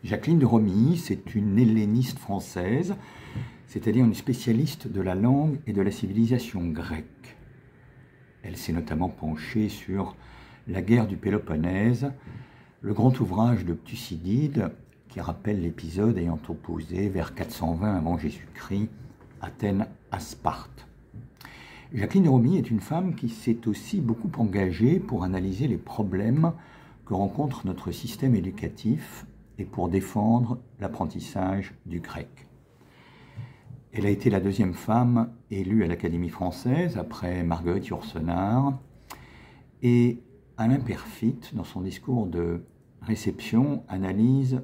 Jacqueline de Romilly, c'est une helléniste française, c'est-à-dire une spécialiste de la langue et de la civilisation grecque. Elle s'est notamment penchée sur la guerre du Péloponnèse, le grand ouvrage de Thucydide, qui rappelle l'épisode ayant opposé vers 420 avant Jésus-Christ Athènes à Sparte. Jacqueline de Romilly est une femme qui s'est aussi beaucoup engagée pour analyser les problèmes que rencontre notre système éducatif et pour défendre l'apprentissage du grec. Elle a été la deuxième femme élue à l'Académie française après Marguerite Yourcenar, et Alain Peyrefitte, dans son discours de réception, analyse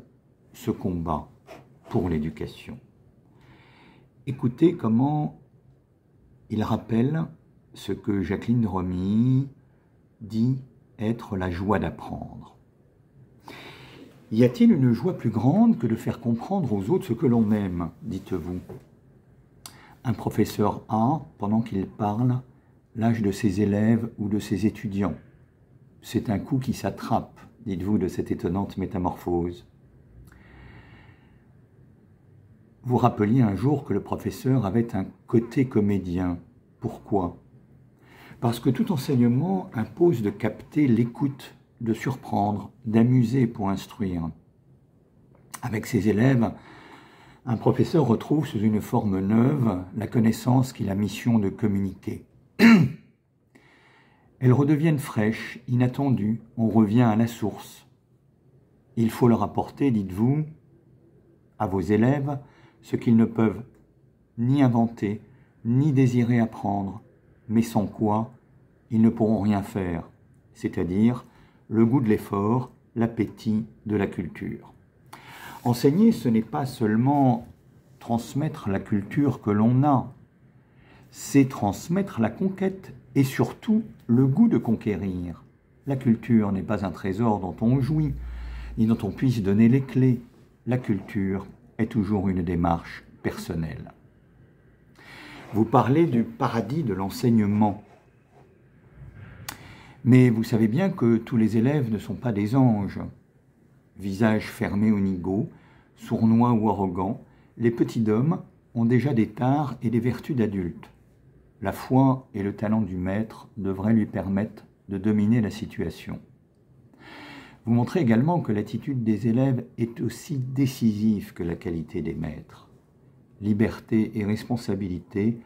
ce combat pour l'éducation. Écoutez comment il rappelle ce que Jacqueline de Romilly dit être la joie d'apprendre. Y a-t-il une joie plus grande que de faire comprendre aux autres ce que l'on aime, dites-vous? Un professeur a, pendant qu'il parle, l'âge de ses élèves ou de ses étudiants. C'est un coup qui s'attrape, dites-vous, de cette étonnante métamorphose. Vous rappeliez un jour que le professeur avait un côté comédien. Pourquoi? Parce que tout enseignement impose de capter l'écoute, de surprendre, d'amuser pour instruire. Avec ses élèves, un professeur retrouve sous une forme neuve la connaissance qu'il a mission de communiquer. Elles redeviennent fraîches, inattendues, on revient à la source. Il faut leur apporter, dites-vous, à vos élèves, ce qu'ils ne peuvent ni inventer, ni désirer apprendre, mais sans quoi ils ne pourront rien faire, c'est-à-dire le goût de l'effort, l'appétit de la culture. Enseigner, ce n'est pas seulement transmettre la culture que l'on a, c'est transmettre la conquête et surtout le goût de conquérir. La culture n'est pas un trésor dont on jouit, ni dont on puisse donner les clés. La culture est toujours une démarche personnelle. Vous parlez du paradis de l'enseignement. Mais vous savez bien que tous les élèves ne sont pas des anges. Visage fermé ou nigaud, sournois ou arrogant, les petits hommes ont déjà des tares et des vertus d'adultes. La foi et le talent du maître devraient lui permettre de dominer la situation. Vous montrez également que l'attitude des élèves est aussi décisive que la qualité des maîtres. Liberté et responsabilité,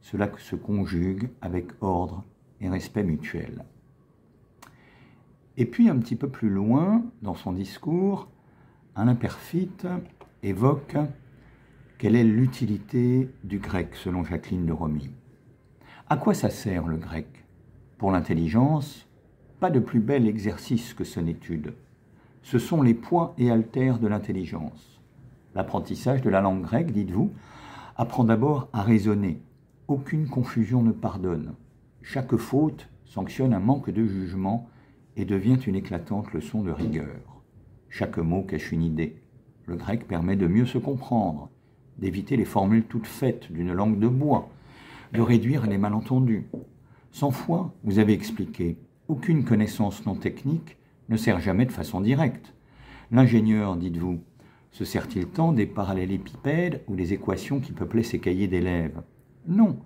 cela se conjugue avec ordre et respect mutuel. Et puis un petit peu plus loin, dans son discours, Alain Peyrefitte évoque quelle est l'utilité du grec selon Jacqueline de Romilly. À quoi ça sert le grec? Pour l'intelligence, pas de plus bel exercice que son étude. Ce sont les poids et haltères de l'intelligence. L'apprentissage de la langue grecque, dites-vous, apprend d'abord à raisonner. Aucune confusion ne pardonne. Chaque faute sanctionne un manque de jugement et devient une éclatante leçon de rigueur. Chaque mot cache une idée. Le grec permet de mieux se comprendre, d'éviter les formules toutes faites d'une langue de bois, de réduire les malentendus. 100 fois, vous avez expliqué, aucune connaissance non technique ne sert jamais de façon directe. L'ingénieur, dites-vous, se sert-il tant des parallélépipèdes ou des équations qui peuplaient ses cahiers d'élèves? Non.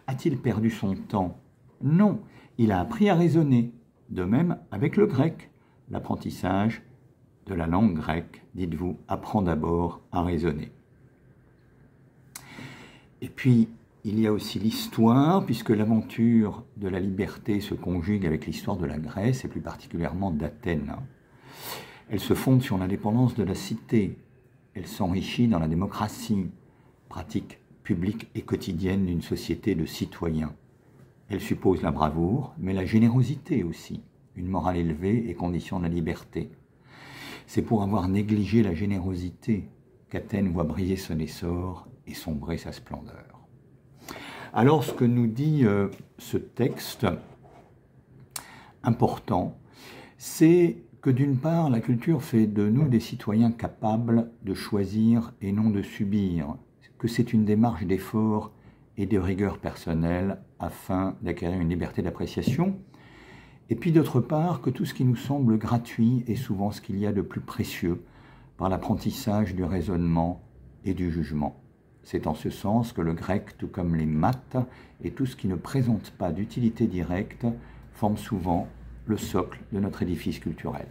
A-t-il perdu son temps? Non. Il a appris à raisonner. De même avec le grec. L'apprentissage de la langue grecque, dites-vous, apprend d'abord à raisonner. Et puis, il y a aussi l'histoire, puisque l'aventure de la liberté se conjugue avec l'histoire de la Grèce, et plus particulièrement d'Athènes. Elle se fonde sur l'indépendance de la cité. Elle s'enrichit dans la démocratie, pratique publique et quotidienne d'une société de citoyens. Elle suppose la bravoure, mais la générosité aussi, une morale élevée et condition de la liberté. C'est pour avoir négligé la générosité qu'Athènes voit briller son essor et sombrer sa splendeur. Alors, ce que nous dit ce texte important, c'est que d'une part, la culture fait de nous des citoyens capables de choisir et non de subir, que c'est une démarche d'effort et de rigueur personnelle afin d'acquérir une liberté d'appréciation, et puis d'autre part, que tout ce qui nous semble gratuit est souvent ce qu'il y a de plus précieux, par l'apprentissage du raisonnement et du jugement. C'est en ce sens que le grec, tout comme les maths et tout ce qui ne présente pas d'utilité directe, forme souvent le socle de notre édifice culturel.